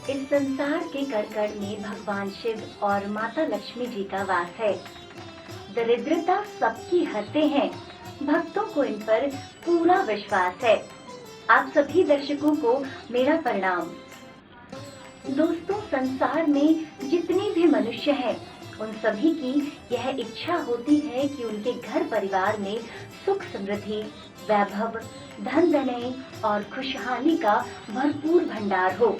इस संसार के कण-कण में भगवान शिव और माता लक्ष्मी जी का वास है। दरिद्रता सबकी हरते हैं, भक्तों को इन पर पूरा विश्वास है। आप सभी दर्शकों को मेरा प्रणाम। दोस्तों, संसार में जितने भी मनुष्य हैं, उन सभी की यह इच्छा होती है कि उनके घर परिवार में सुख समृद्धि, वैभव, धन धनय और खुशहाली का भरपूर भंडार हो।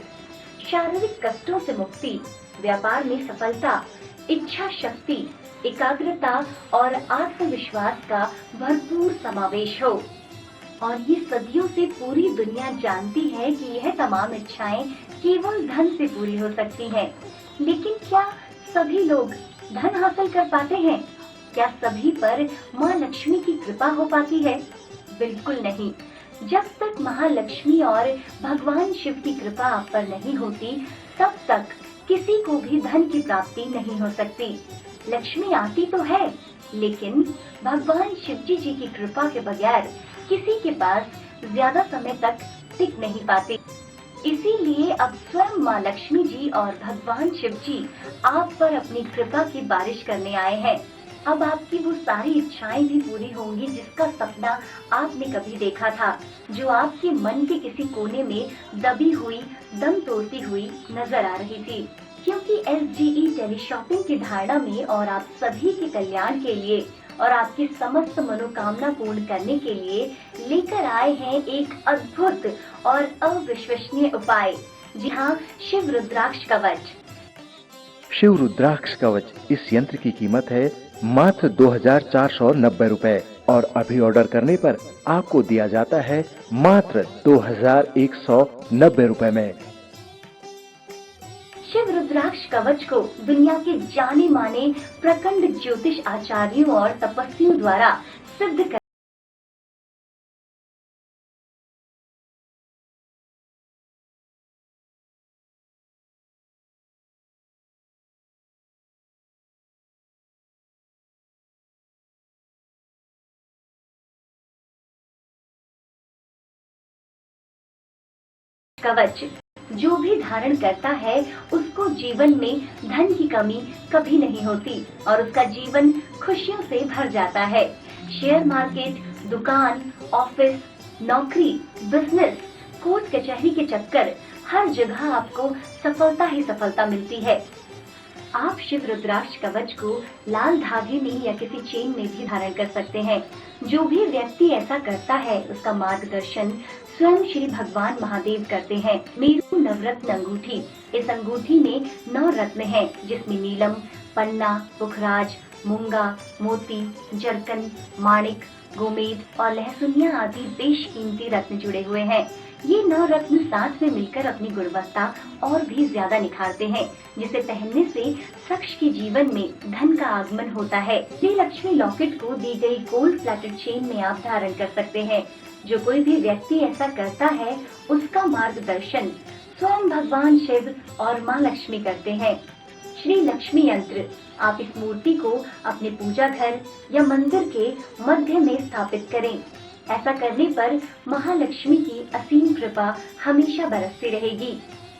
शारीरिक कष्टों से मुक्ति, व्यापार में सफलता, इच्छा शक्ति, एकाग्रता और आत्मविश्वास का भरपूर समावेश हो। और ये सदियों से पूरी दुनिया जानती है कि यह तमाम इच्छाएं केवल धन से पूरी हो सकती हैं। लेकिन क्या सभी लोग धन हासिल कर पाते हैं? क्या सभी पर माँ लक्ष्मी की कृपा हो पाती है? बिल्कुल नहीं। जब तक महालक्ष्मी और भगवान शिव की कृपा आप पर नहीं होती, तब तक किसी को भी धन की प्राप्ति नहीं हो सकती। लक्ष्मी आती तो है, लेकिन भगवान शिवजी जी की कृपा के बगैर किसी के पास ज्यादा समय तक टिक नहीं पाती। इसीलिए अब स्वयं माँ लक्ष्मी जी और भगवान शिव जी आप पर अपनी कृपा की बारिश करने आए हैं। अब आपकी वो सारी इच्छाएं भी पूरी होंगी जिसका सपना आपने कभी देखा था, जो आपके मन के किसी कोने में दबी हुई, दम तोड़ती हुई नजर आ रही थी। क्योंकि SGE टेलीशॉपिंग की धारणा में और आप सभी के कल्याण के लिए और आपकी समस्त मनोकामना पूर्ण करने के लिए लेकर आए हैं एक अद्भुत और अविश्वसनीय उपाय। जी हाँ, शिव रुद्राक्ष कवच। शिव रुद्राक्ष कवच इस यंत्र की कीमत है मात्र 2490 रुपए और अभी ऑर्डर करने पर आपको दिया जाता है मात्र 2190 रुपए में। शिव रुद्राक्ष कवच को दुनिया के जाने माने प्रखंड ज्योतिष आचार्यों और तपस्वियों द्वारा सिद्ध कर कवच जो भी धारण करता है उसको जीवन में धन की कमी कभी नहीं होती और उसका जीवन खुशियों से भर जाता है। शेयर मार्केट, दुकान, ऑफिस, नौकरी, बिजनेस, कोर्ट कचहरी के चक्कर, हर जगह आपको सफलता ही सफलता मिलती है। आप शिव रुद्राक्ष कवच को लाल धागे में या किसी चेन में भी धारण कर सकते हैं। जो भी व्यक्ति ऐसा करता है उसका मार्गदर्शन स्वयं श्री भगवान महादेव करते हैं। मेरू नवरत्न अंगूठी, इस अंगूठी में 9 रत्न हैं, जिसमें नीलम, पन्ना, पुखराज, मूंगा, मोती, जरकन, माणिक, गोमेद और लहसुनिया आदि बेशकीमती रत्न जुड़े हुए हैं। ये 9 रत्न साथ में मिलकर अपनी गुणवत्ता और भी ज्यादा निखारते हैं, जिसे पहनने से शख्स के जीवन में धन का आगमन होता है। श्री लक्ष्मी लॉकेट को दी गई गोल्ड प्लेटेड चेन में आप धारण कर सकते हैं। जो कोई भी व्यक्ति ऐसा करता है उसका मार्गदर्शन स्वयं भगवान शिव और माँ लक्ष्मी करते हैं। श्री लक्ष्मी यंत्र, आप इस मूर्ति को अपने पूजा घर या मंदिर के मध्य में स्थापित करें। ऐसा करने पर महालक्ष्मी की असीम कृपा हमेशा बरसती रहेगी।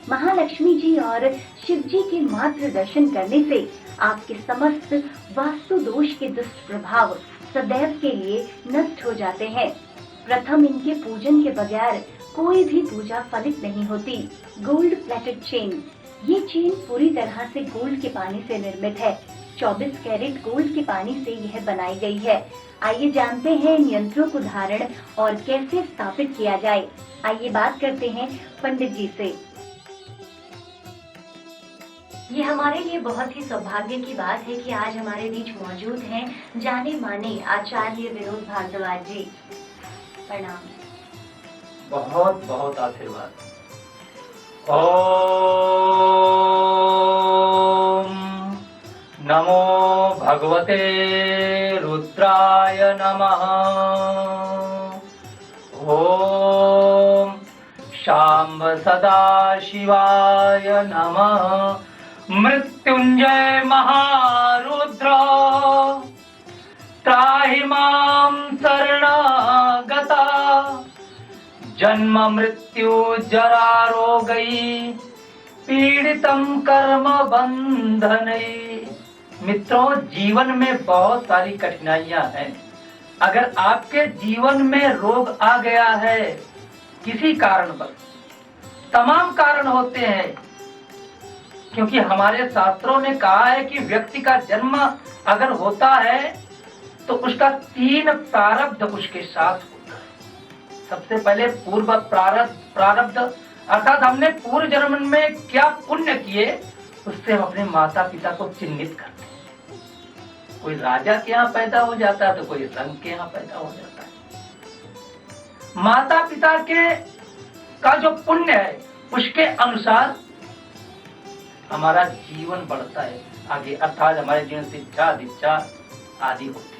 महालक्ष्मी जी और शिव जी के मात्र दर्शन करने से आपके समस्त वास्तु दोष के दुष्ट प्रभाव सदैव के लिए नष्ट हो जाते हैं। प्रथम इनके पूजन के बगैर कोई भी पूजा फलित नहीं होती। गोल्ड प्लेटेड चेन, ये चेन पूरी तरह से गोल्ड के पानी से निर्मित है। 24 कैरेट गोल्ड के पानी से यह बनाई गई है। आइए जानते हैं इन यंत्रों को धारण और कैसे स्थापित किया जाए। आइए बात करते हैं पंडित जी से। ये हमारे लिए बहुत ही सौभाग्य की बात है कि आज हमारे बीच मौजूद हैं जाने माने आचार्य विनोद भारद्वाज जी। प्रणाम। बहुत बहुत आशीर्वाद। ओम नमो भगवते रुद्राय नमः। ओम शांब सदाशिवाय नमः। मृत्युंजय महारुद्र त्राहि मां शरणागता। जन्म मृत्यु जरा रोगई पीड़ितम कर्म बंधने। मित्रों, जीवन में बहुत सारी कठिनाइयां हैं। अगर आपके जीवन में रोग आ गया है किसी कारणवश, तमाम कारण होते हैं, क्योंकि हमारे शास्त्रों ने कहा है कि व्यक्ति का जन्म अगर होता है तो उसका 3 प्रारब्ध उसके साथ होता है। सबसे पहले पूर्व प्रारब्ध, अर्थात हमने पूर्व जन्म में क्या पुण्य किए उससे हम अपने माता पिता को चिन्हित करते हैं। कोई राजा के यहाँ पैदा हो जाता है तो कोई रंग के यहाँ पैदा हो जाता है। माता पिता के का जो पुण्य है उसके अनुसार हमारा जीवन बढ़ता है आगे, अर्थात हमारे जीवन शिक्षा दीक्षा आदि होते हैं।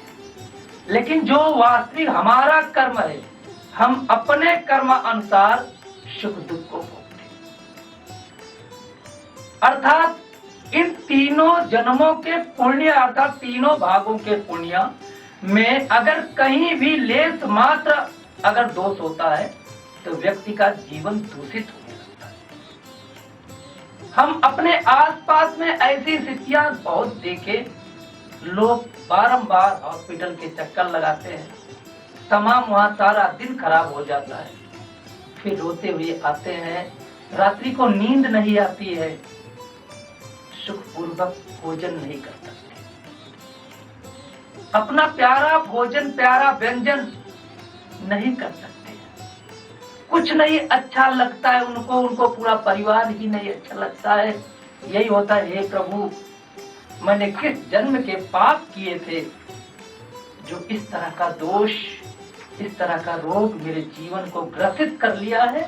लेकिन जो वास्तविक हमारा कर्म है, हम अपने कर्म अनुसार सुख दुख को भोगते हैं। अर्थात इन तीनों जन्मों के पुण्य, अर्थात तीनों भागों के पुण्य में अगर कहीं भी लेस मात्र अगर दोष होता है तो व्यक्ति का जीवन दूषित होने लगता है। हम अपने आसपास में ऐसी स्थितियां बहुत देखे, लोग बारंबार हॉस्पिटल के चक्कर लगाते हैं, तमाम वहां सारा दिन खराब हो जाता है, फिर रोते हुए आते हैं, रात्रि को नींद नहीं आती है, सुखपूर्वक भोजन नहीं कर सकते, अपना प्यारा भोजन प्यारा व्यंजन नहीं कर सकते, कुछ नहीं अच्छा लगता है उनको पूरा परिवार ही नहीं अच्छा लगता है। यही होता है, हे प्रभु मैंने किस जन्म के पाप किए थे जो इस तरह का दोष, इस तरह का रोग मेरे जीवन को ग्रसित कर लिया है।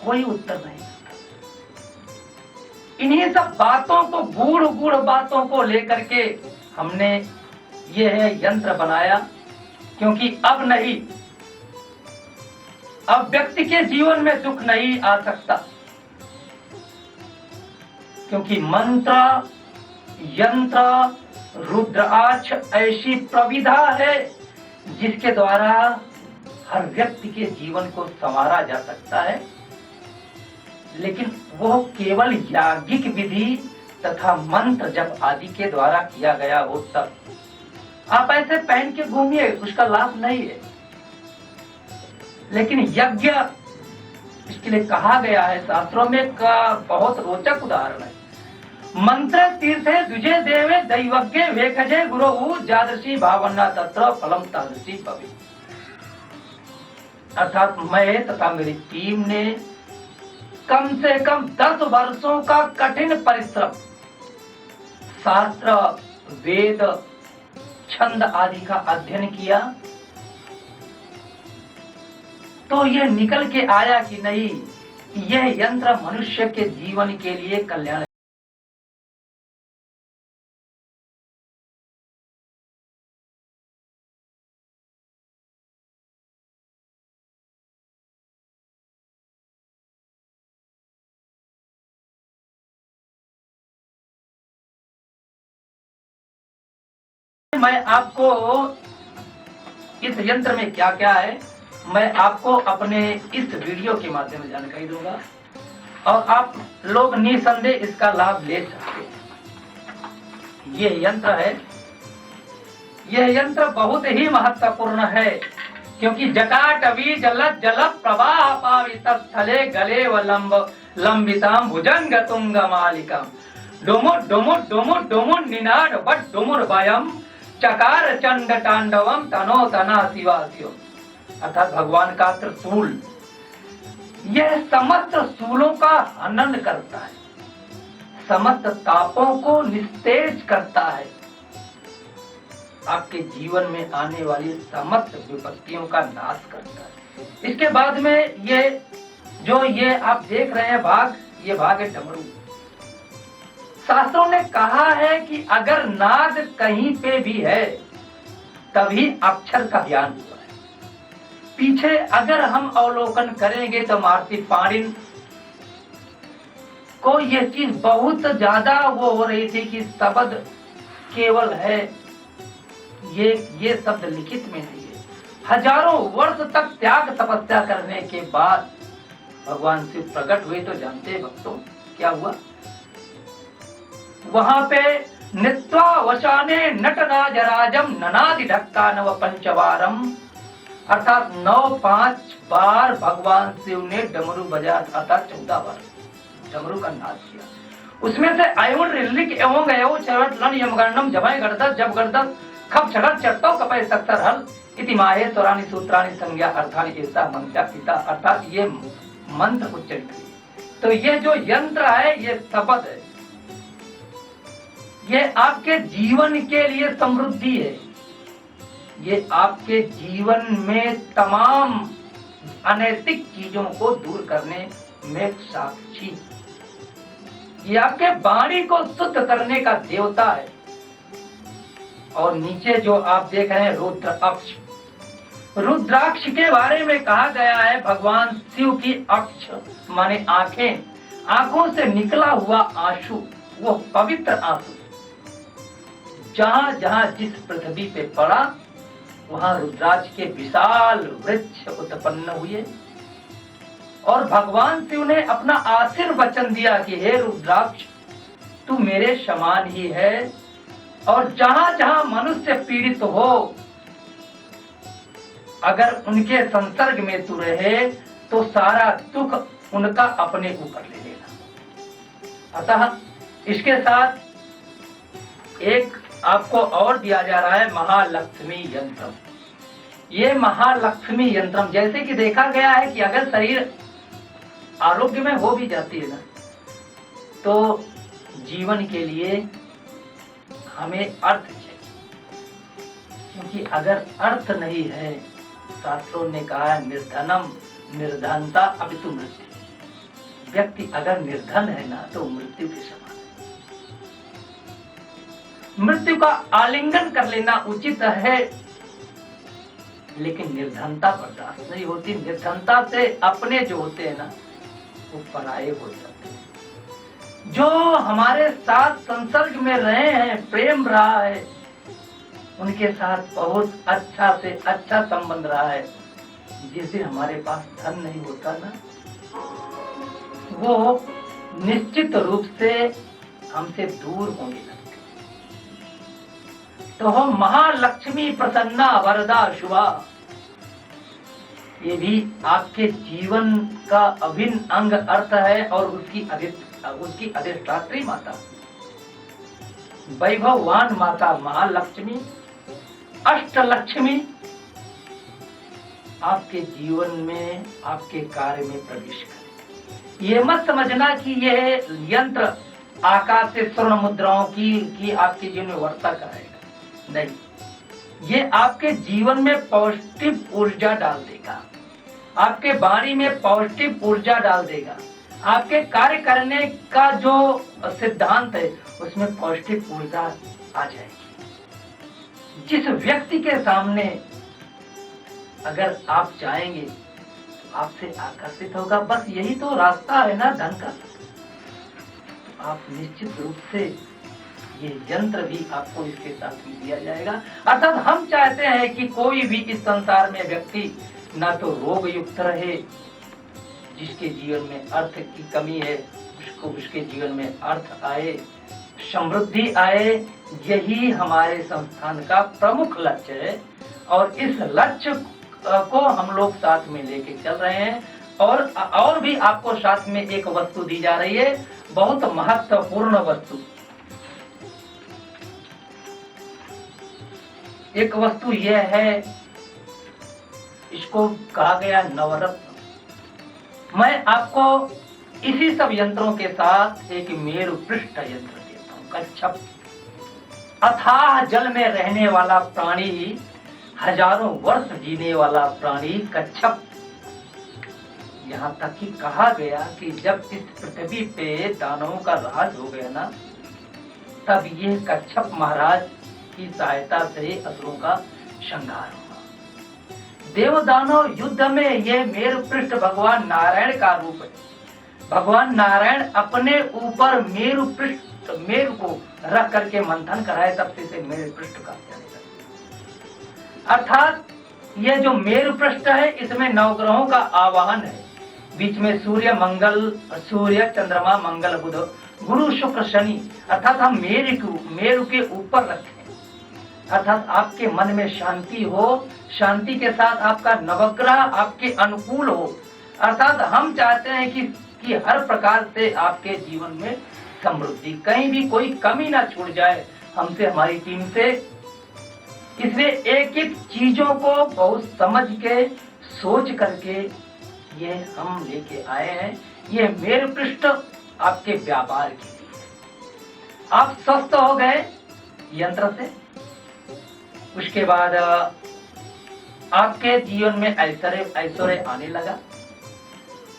कोई उत्तर नहीं। इन्हीं सब बातों को, गूढ़ बातों को लेकर के हमने यह यंत्र बनाया, क्योंकि अब नहीं, अब व्यक्ति के जीवन में दुख नहीं आ सकता, क्योंकि मंत्र यंत्र रुद्राक्ष ऐसी प्रविधा है जिसके द्वारा हर व्यक्ति के जीवन को संवारा जा सकता है। लेकिन वो केवल याज्ञिक विधि तथा मंत्र जप आदि के द्वारा किया गया हो तब। आप ऐसे पहन के घूमिए, उसका लाभ नहीं है। लेकिन यज्ञ, इसके लिए कहा गया है शास्त्रों में, का बहुत रोचक उदाहरण है। मंत्र तीर्थे द्विजे देवे दैवज्ञे वेखजे गुरु जादृशी भावना तत्र फलम तादृशी भवे। अर्थात मैं तथा मेरी टीम ने कम से कम 10 वर्षों का कठिन परिश्रम, शास्त्र वेद छंद आदि का अध्ययन किया, तो यह निकल के आया कि नहीं, यह यंत्र मनुष्य के जीवन के लिए कल्याण। मैं आपको इस यंत्र में क्या क्या है, मैं आपको अपने इस वीडियो के माध्यम से जानकारी दूंगा और आप लोग निसंदेह इसका लाभ ले सकते हैं। यह यंत्र है, यह यंत्र बहुत ही महत्वपूर्ण है, क्योंकि जटाटवी जल प्रवाह पावित स्थले गले व लंबिताम भुजंग तुंग मालिकम डोमो डोमो डोमो डोमो निनाद बट डोमुर भयम चकार चंड तांडवम तनो तना शिवासियो। अर्थात भगवान का त्रिशूल, यह समस्त शूलों का हनन करता है, समस्त तापों को निस्तेज करता है, आपके जीवन में आने वाली समस्त विपत्तियों का नाश करता है। इसके बाद में ये आप देख रहे हैं भाग, ये भाग है डमरू। शास्त्रों ने कहा है कि अगर नाद कहीं पे भी है तभी अक्षर का ज्ञान हुआ है। पीछे अगर हम अवलोकन करेंगे तो मार्ती पाणिन को यह चीज बहुत ज्यादा वो हो रही थी कि शब्द केवल है, ये शब्द लिखित में नहीं है। हजारों वर्ष तक त्याग तपस्या करने के बाद भगवान शिव प्रकट हुए तो जानते हैं भक्तों क्या हुआ। वहां पे नित्वा वशाने नटराजराजम ननादि ढक्का नव पंचवारम, अर्थात 9-5 बार भगवान शिव ने डमरू बजाया, अर्थात 14 बार डमरू का नाद किया। उसमें से अयुण रिल्लिक एवं गयो चरट लन यमगणम जमय गर्दस जब गर्दस खप छगत चट्टो कपय सक्सर हल इति माहे स्वरानि सूत्रानि संज्ञा अर्थानि ऐसा मंत्र पिता, अर्थात ये मंत्र उच्चरित हुए। तो ये जो यंत्र है ये शपथ है, ये आपके जीवन के लिए समृद्धि है, ये आपके जीवन में तमाम अनैतिक चीजों को दूर करने में साक्षी, ये आपके वाणी को शुद्ध करने का देवता है। और नीचे जो आप देख रहे हैं रुद्राक्ष, रुद्राक्ष के बारे में कहा गया है भगवान शिव की अक्ष माने आंखें, आंखों से निकला हुआ आंसू वो पवित्र आंसू जहां जहां जिस पृथ्वी पे पड़ा वहां रुद्राक्ष के विशाल वृक्ष उत्पन्न हुए। और भगवान शिव ने अपना आशीर्वचन दिया कि हे रुद्राक्ष तू मेरे समान ही है, और जहां जहां मनुष्य पीड़ित हो अगर उनके संसर्ग में तू रहे तो सारा दुख उनका अपने ऊपर ले लेना। अतः इसके साथ एक आपको और दिया जा रहा है महालक्ष्मी यंत्रम। ये महालक्ष्मी यंत्रम जैसे कि देखा गया है कि अगर शरीर आरोग्य में हो भी जाती है ना तो जीवन के लिए हमें अर्थ चाहिए, क्योंकि अगर अर्थ नहीं है, शास्त्रों ने कहा है निर्धनम निर्धनता अपितु मृत्यु, व्यक्ति अगर निर्धन है ना तो मृत्यु के समान है। मृत्यु का आलिंगन कर लेना उचित है, लेकिन निर्धनता बर्दाश्त नहीं होती। निर्धनता से अपने जो होते हैं ना वो पराये हो जाते हैं। जो हमारे साथ संसर्ग में रहे हैं, प्रेम रहा है, उनके साथ बहुत अच्छा से अच्छा संबंध रहा है, जिस दिन हमारे पास धन नहीं होता ना वो निश्चित रूप से हमसे दूर होने लगते। तो हम महालक्ष्मी प्रसन्ना वरदा शुभा, ये भी आपके जीवन का अभिन्न अंग अर्थ है। और उसकी अधिष्ठात्री माता वैभववान माता महालक्ष्मी अष्टलक्ष्मी आपके जीवन में आपके कार्य में प्रवेश करे। ये मत समझना कि यह यंत्र आकाश से स्वर्ण मुद्राओं की आपके जीवन में वर्षा कराएगा, नहीं, ये आपके जीवन में पॉजिटिव ऊर्जा डाल देगा, आपके वाणी में पॉजिटिव ऊर्जा डाल देगा, आपके कार्य करने का जो सिद्धांत है उसमें पॉजिटिव ऊर्जा आ जाएगी। जिस व्यक्ति के सामने अगर आप जाएंगे तो आपसे आकर्षित होगा। बस यही तो रास्ता है ना धन का। आप निश्चित रूप से ये यंत्र भी आपको इसके साथ में दिया जाएगा। अर्थात हम चाहते हैं कि कोई भी इस संसार में व्यक्ति ना तो रोग युक्त रहे, जिसके जीवन में अर्थ की कमी है उसको उसके जीवन में अर्थ आए, समृद्धि आए। यही हमारे संस्थान का प्रमुख लक्ष्य है और इस लक्ष्य को हम लोग साथ में लेके चल रहे हैं। और भी आपको साथ में एक वस्तु दी जा रही है, बहुत महत्वपूर्ण वस्तु। एक वस्तु यह है, इसको कहा गया नवरत्न। मैं आपको इसी सब यंत्रों के साथ एक मेरु पृष्ठ यंत्र देता हूं, कच्छप। अथाह जल में रहने वाला प्राणी, हजारों वर्ष जीने वाला प्राणी कच्छप। यहाँ तक कि कहा गया कि जब इस पृथ्वी पे दानवों का राज हो गया ना, तब ये कच्छप महाराज की सहायता से असुरों का संहार हुआ। देव दानव युद्ध में यह मेरु पृष्ठ भगवान नारायण का रूप है। भगवान नारायण अपने ऊपर मेरु को रख करके मंथन कराए, तब से मेरु पृष्ठ का अर्थात ये जो मेरु पृष्ठ है इसमें नवग्रहों का आवाहन है। बीच में सूर्य चंद्रमा मंगल बुध गुरु शुक्र शनि, अर्थात हम मेरु के ऊपर रखें, अर्थात आपके मन में शांति हो, शांति के साथ आपका नवग्रह आपके अनुकूल हो। अर्थात हम चाहते हैं कि हर प्रकार से आपके जीवन में समृद्धि, कहीं भी कोई कमी ना छूट जाए हमसे, हमारी टीम से। इसलिए एक एक चीजों को बहुत समझ के सोच करके ये हम लेके आए हैं। ये मेरु पृष्ठ आपके व्यापार के लिए, आप स्वस्थ हो गए यंत्र से, उसके बाद आपके जीवन में ऐश्वर्य आने लगा।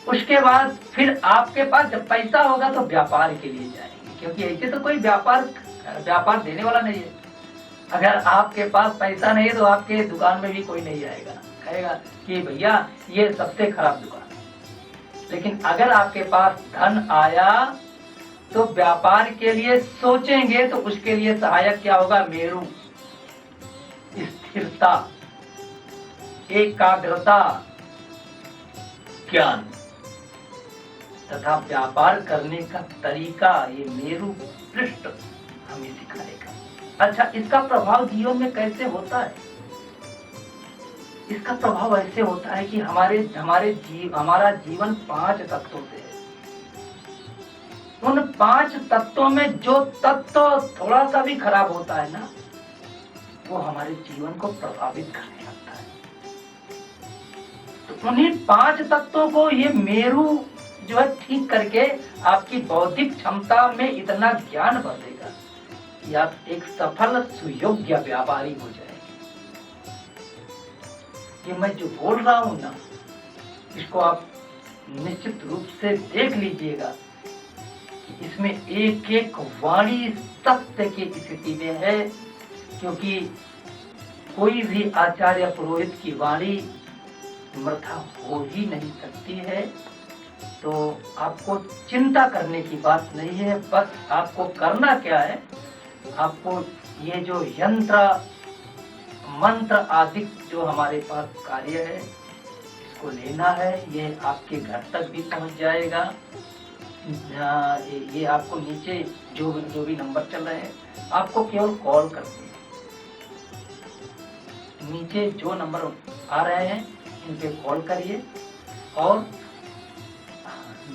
उसके बाद फिर आपके पास जब पैसा होगा तो व्यापार के लिए जाएंगे, क्योंकि ऐसे तो कोई व्यापार देने वाला नहीं है। अगर आपके पास पैसा नहीं है तो आपके दुकान में भी कोई नहीं आएगा, कहेगा कि भैया ये सबसे खराब दुकान। लेकिन अगर आपके पास धन आया तो व्यापार के लिए सोचेंगे तो उसके लिए सहायक क्या होगा? मेरु, स्थिरता, एकाग्रता, ज्ञान तथा व्यापार करने का तरीका, ये मेरु पृष्ठ हमें सिखाएगा। अच्छा, इसका प्रभाव जीवन में कैसे होता है? इसका प्रभाव ऐसे होता है कि हमारा जीवन 5 तत्वों से है। उन 5 तत्वों में जो तत्व थोड़ा सा भी खराब होता है ना, वो हमारे जीवन को प्रभावित करने लगता है। तो उन्हीं 5 तत्वों को ये मेरु जो है ठीक करके आपकी बौद्धिक क्षमता में इतना ज्ञान भर देगा कि आप एक सफल सुयोग्य व्यापारी हो जाएंगे। ये मैं जो बोल रहा हूं ना, इसको आप निश्चित रूप से देख लीजिएगा कि इसमें एक एक वाणी सत्य की स्थिति में है, क्योंकि कोई भी आचार्य पुरोहित की वाणी मृथा हो ही नहीं सकती है। तो आपको चिंता करने की बात नहीं है, बस आपको करना क्या है, आपको ये जो यंत्र मंत्र आदि जो हमारे पास कार्य है इसको लेना है। ये आपके घर तक भी पहुंच जाएगा। ये आपको नीचे जो भी नंबर चल रहे हैं आपको केवल कॉल करते हैं। नीचे जो नंबर आ रहे हैं इन पे कॉल करिए और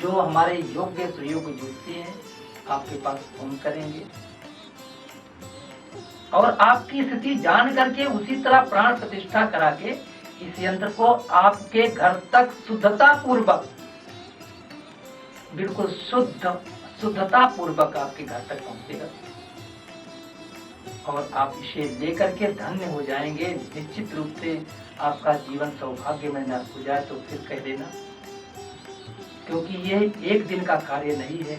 जो हमारे योग्य सुयोग्य ज्योतिषी हैं आपके पास फोन करेंगे और आपकी स्थिति जान करके उसी तरह प्राण प्रतिष्ठा करा के इस यंत्र को आपके घर तक शुद्धता पूर्वक, बिल्कुल शुद्धता पूर्वक आपके घर तक पहुंचेगा और आप इसे लेकर के धन्य हो जाएंगे। निश्चित रूप से आपका जीवन सौभाग्यमय न हो जाए तो फिर कह देना, क्योंकि ये एक दिन का कार्य नहीं है।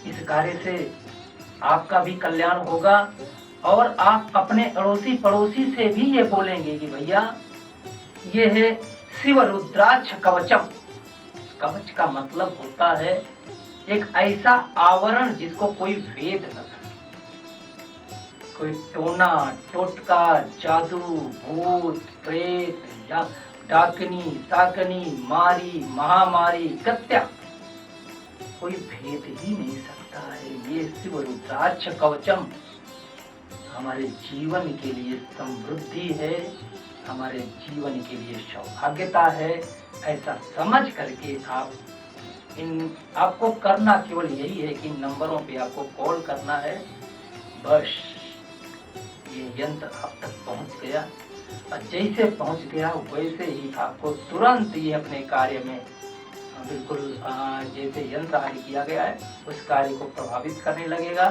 इस कार्य से आपका भी कल्याण होगा और आप अपने अड़ोसी पड़ोसी से भी ये बोलेंगे कि भैया ये है शिव रुद्राक्ष कवचम। कवच का मतलब होता है एक ऐसा आवरण जिसको कोई भेद न सके, कोई टोना टोटका जादू भूत प्रेत या डाकनी साकनी मारी महामारी कत्या कोई भेद ही नहीं सकता है। ये शिव रुद्राक्ष कवचम हमारे जीवन के लिए समृद्धि है, हमारे जीवन के लिए सौभाग्यता है। ऐसा समझ करके आपको करना केवल यही है कि नंबरों पे आपको कॉल करना है, बस ये यंत्र आप तक पहुंच गया और जैसे पहुंच गया वैसे ही आपको तुरंत ये अपने कार्य में बिल्कुल जैसे यंत्र आदि किया गया है उस कार्य को प्रभावित करने लगेगा।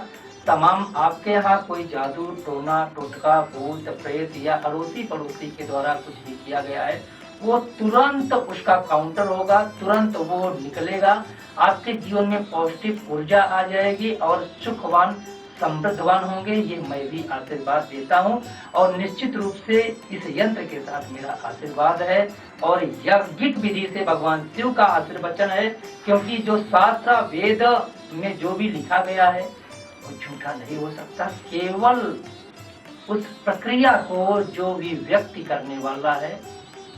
तमाम आपके यहाँ कोई जादू टोना टोटका भूत प्रेत या अड़ोसी पड़ोसी के द्वारा कुछ भी किया गया है वो तुरंत उसका काउंटर होगा, तुरंत वो निकलेगा। आपके जीवन में पॉजिटिव ऊर्जा आ जाएगी और सुखवान समृद्धवान होंगे। ये मैं भी आशीर्वाद देता हूँ और निश्चित रूप से इस यंत्र के साथ मेरा आशीर्वाद है और यज्ञिक विधि से भगवान शिव का आशीर्वचन है, क्योंकि जो शास्त्र वेद में जो भी लिखा गया है वो झूठा नहीं हो सकता। केवल उस प्रक्रिया को जो भी व्यक्ति करने वाला है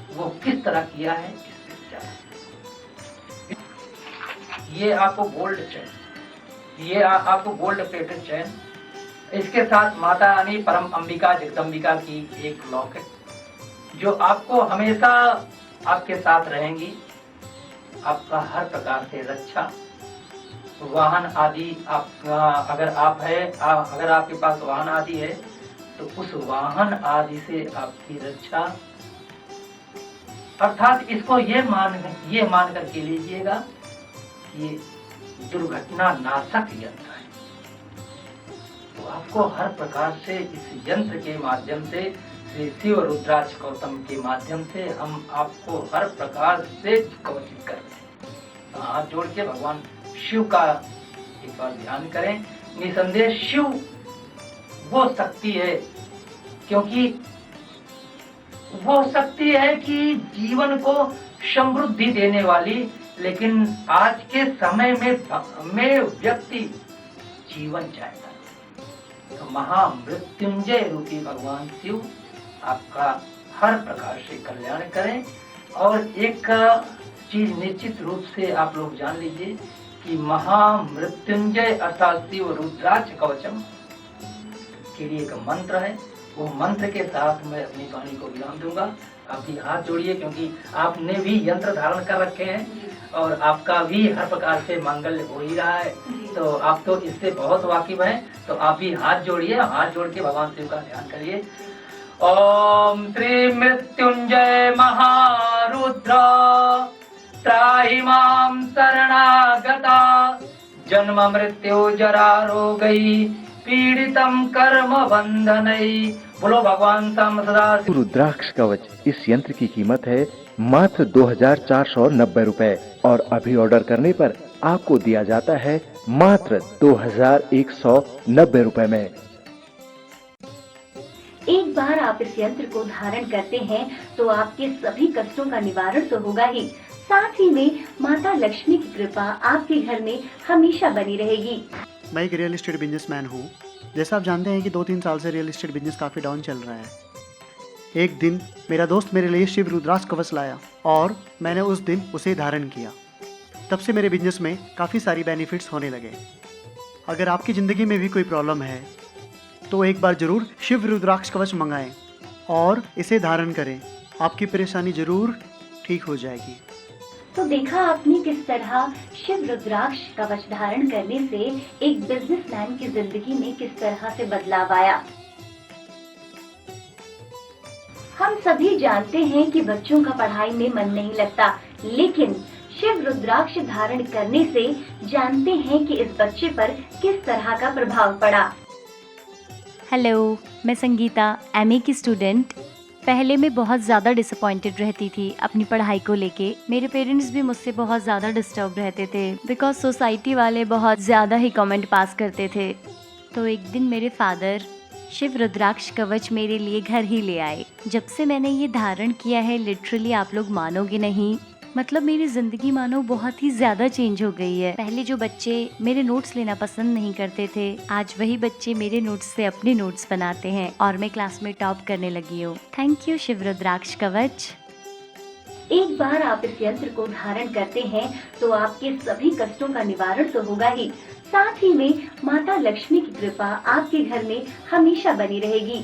वो किस तरह किया है इससे ये आपको गोल्ड चैन, ये आपको गोल्ड प्लेटेड चैन, इसके साथ माता रानी परम अंबिका जगदम्बिका की एक लॉकेट जो आपको हमेशा आपके साथ रहेंगी, आपका हर प्रकार से रक्षा, वाहन आदि आपका अगर अगर आपके पास वाहन आदि है तो उस वाहन आदि से आपकी रक्षा, अर्थात इसको ये मान करके लीजिएगा ये दुर्घटना नाशक यंत्र है। तो आपको हर प्रकार से इस यंत्र के माध्यम से, श्री शिव रुद्राक्ष गौतम के माध्यम से हम आपको हर प्रकार से कवचित कर रहे हैं। हाथ जोड़ के भगवान शिव का एक बार ध्यान करें। निसंदेह शिव वो शक्ति है, क्योंकि वो शक्ति है कि जीवन को समृद्धि देने वाली, लेकिन आज के समय में व्यक्ति जीवन चाहता है। तो महामृत्युंजय रूपी भगवान शिव आपका हर प्रकार से कल्याण करें। और एक चीज निश्चित रूप से आप लोग जान लीजिए कि महामृत्युंजय अर्थात शिव रुद्राक्ष कवचम के लिए एक मंत्र है। वो मंत्र के साथ मैं अपनी वाणी को विराम दूंगा। आप भी हाथ जोड़िए, क्योंकि आपने भी यंत्र धारण कर रखे हैं और आपका भी हर प्रकार से मंगल हो ही रहा है, तो आप तो इससे बहुत वाकिफ हैं। तो आप भी हाथ जोड़िए, हाथ जोड़ के भगवान शिव का ध्यान करिए। ओम श्री मृत्युंजय महारुद्र त्राहि मां शरणागता जन्म मृत्यु जरा रोगई पीड़ितम कर्म बंधनई। बोलो भगवान साम सदा। रुद्राक्ष कवच इस यंत्र की कीमत है मात्र 2,490 रुपए और अभी ऑर्डर करने पर आपको दिया जाता है मात्र 2,190 रुपए में। एक बार आप इस यंत्र को धारण करते हैं तो आपके सभी कष्टों का निवारण तो होगा ही, साथ ही में माता लक्ष्मी की कृपा आपके घर में हमेशा बनी रहेगी। मैं एक रियल एस्टेट बिजनेसमैन हूँ। जैसा आप जानते हैं कि 2-3 साल से रियल एस्टेट बिजनेस काफ़ी डाउन चल रहा है। एक दिन मेरा दोस्त मेरे लिए शिव रुद्राक्ष कवच लाया और मैंने उस दिन उसे धारण किया। तब से मेरे बिजनेस में काफ़ी सारी बेनिफिट्स होने लगे। अगर आपकी ज़िंदगी में भी कोई प्रॉब्लम है तो एक बार ज़रूर शिव रुद्राक्ष कवच मंगाएं और इसे धारण करें। आपकी परेशानी ज़रूर ठीक हो जाएगी। तो देखा आपने किस तरह शिव रुद्राक्ष कवच धारण करने से एक बिजनेसमैन की जिंदगी में किस तरह से बदलाव आया। हम सभी जानते हैं कि बच्चों का पढ़ाई में मन नहीं लगता, लेकिन शिव रुद्राक्ष धारण करने से जानते हैं कि इस बच्चे पर किस तरह का प्रभाव पड़ा। हेलो, मैं संगीता एमए की स्टूडेंट। पहले मैं बहुत ज़्यादा डिसअपॉइंटेड रहती थी अपनी पढ़ाई को लेके। मेरे पेरेंट्स भी मुझसे बहुत ज़्यादा डिस्टर्ब रहते थे बिकॉज सोसाइटी वाले बहुत ज़्यादा ही कमेंट पास करते थे। तो एक दिन मेरे फादर शिव रुद्राक्ष कवच मेरे लिए घर ही ले आए। जब से मैंने ये धारण किया है, लिटरली आप लोग मानोगे नहीं, मतलब मेरी ज़िंदगी मानो बहुत ही ज़्यादा चेंज हो गई है। पहले जो बच्चे मेरे नोट्स लेना पसंद नहीं करते थे, आज वही बच्चे मेरे नोट्स से अपने नोट्स बनाते हैं और मैं क्लास में टॉप करने लगी हूँ। थैंक यू शिव रुद्राक्ष कवच। एक बार आप इस यंत्र को धारण करते हैं तो आपके सभी कष्टों का निवारण तो होगा ही, साथ ही में माता लक्ष्मी की कृपा आपके घर में हमेशा बनी रहेगी।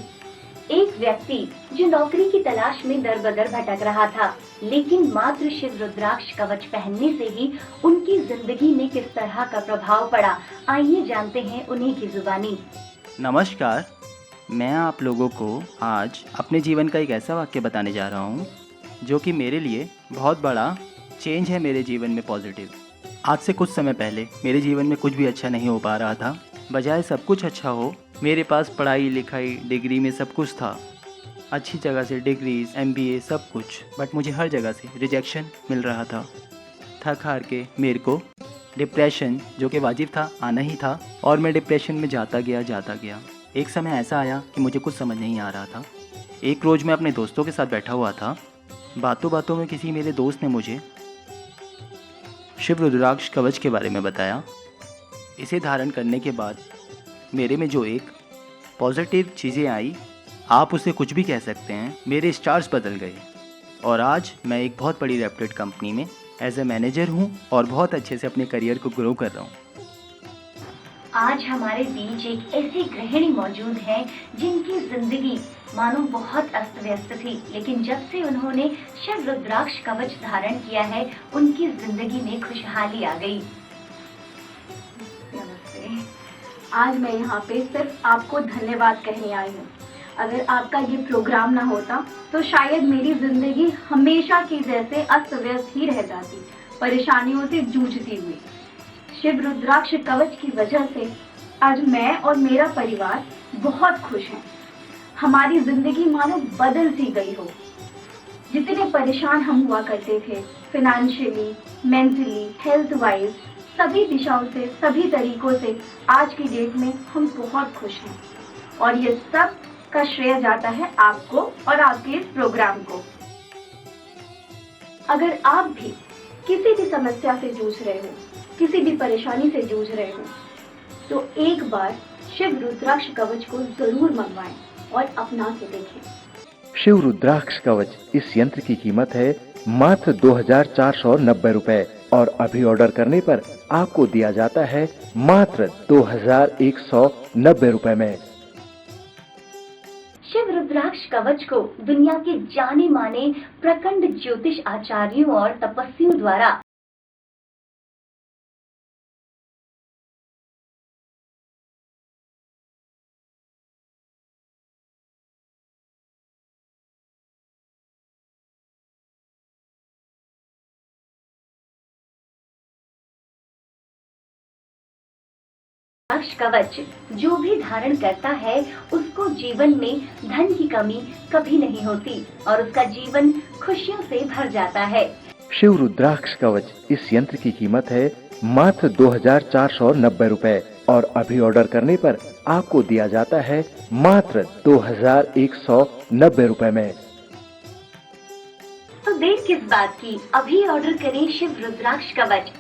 एक व्यक्ति जो नौकरी की तलाश में दर बदर भटक रहा था, लेकिन मात्र शिव रुद्राक्ष कवच पहनने से ही उनकी जिंदगी में किस तरह का प्रभाव पड़ा, आइए जानते हैं उन्हीं की जुबानी। नमस्कार, मैं आप लोगों को आज अपने जीवन का एक ऐसा वाक्य बताने जा रहा हूँ जो कि मेरे लिए बहुत बड़ा चेंज है मेरे जीवन में पॉजिटिव। आज से कुछ समय पहले मेरे जीवन में कुछ भी अच्छा नहीं हो पा रहा था। बजाय सब कुछ अच्छा हो, मेरे पास पढ़ाई लिखाई डिग्री में सब कुछ था, अच्छी जगह से डिग्रीज MBA सब कुछ, बट मुझे हर जगह से रिजेक्शन मिल रहा था। थक हार के मेरे को डिप्रेशन, जो कि वाजिब था, आना ही था और मैं डिप्रेशन में जाता गया। एक समय ऐसा आया कि मुझे कुछ समझ नहीं आ रहा था। एक रोज़ मैं अपने दोस्तों के साथ बैठा हुआ था। बातों बातों में किसी मेरे दोस्त ने मुझे शिव रुद्राक्ष कवच के बारे में बताया। इसे धारण करने के बाद मेरे में जो एक पॉजिटिव चीज़ें आई, आप उसे कुछ भी कह सकते हैं, मेरे स्टार्स बदल गए। और आज मैं एक बहुत बड़ी रेप्यूटेड कंपनी में एज ए मैनेजर हूँ और बहुत अच्छे से अपने करियर को ग्रो कर रहा हूँ। आज हमारे बीच एक ऐसी गृहिणी मौजूद हैं जिनकी जिंदगी मानो बहुत अस्त व्यस्त थी, लेकिन जब से उन्होंने शिव रुद्राक्ष कवच धारण किया है उनकी जिंदगी में खुशहाली आ गई। नमस्ते। आज मैं यहाँ पे सिर्फ आपको धन्यवाद कहने आई हूँ। अगर आपका ये प्रोग्राम ना होता तो शायद मेरी जिंदगी हमेशा की जैसे अस्त व्यस्त ही रह जाती, परेशानियों से जूझती हुई। शिव रुद्राक्ष कवच की वजह से आज मैं और मेरा परिवार बहुत खुश हैं। हमारी जिंदगी मानो बदल सी गई हो। जितने परेशान हम हुआ करते थे फिनेंशियली, मेंटली, हेल्थ वाइज, सभी दिशाओं से, सभी तरीकों से आज की डेट में हम बहुत खुश हैं और ये सब का श्रेय जाता है आपको और आपके इस प्रोग्राम को। अगर आप भी किसी भी समस्या से जूझ रहे हो, किसी भी परेशानी से जूझ रहे हो, तो एक बार शिव रुद्राक्ष कवच को जरूर मंगवाएं और अपना के देखें। शिव रुद्राक्ष कवच इस यंत्र की कीमत है मात्र 2490 रुपए और अभी ऑर्डर करने पर आपको दिया जाता है मात्र 2190 रुपए में। शिव रुद्राक्ष कवच को दुनिया के जाने माने प्रखंड ज्योतिष आचार्यों और तपस्वियों द्वारा रुद्राक्ष कवच जो भी धारण करता है उसको जीवन में धन की कमी कभी नहीं होती और उसका जीवन खुशियों से भर जाता है। शिव रुद्राक्ष कवच इस यंत्र की कीमत है मात्र 2490 रुपए और अभी ऑर्डर करने पर आपको दिया जाता है मात्र 2190 रुपए में। तो देर किस बात की, अभी ऑर्डर करें शिव रुद्राक्ष कवच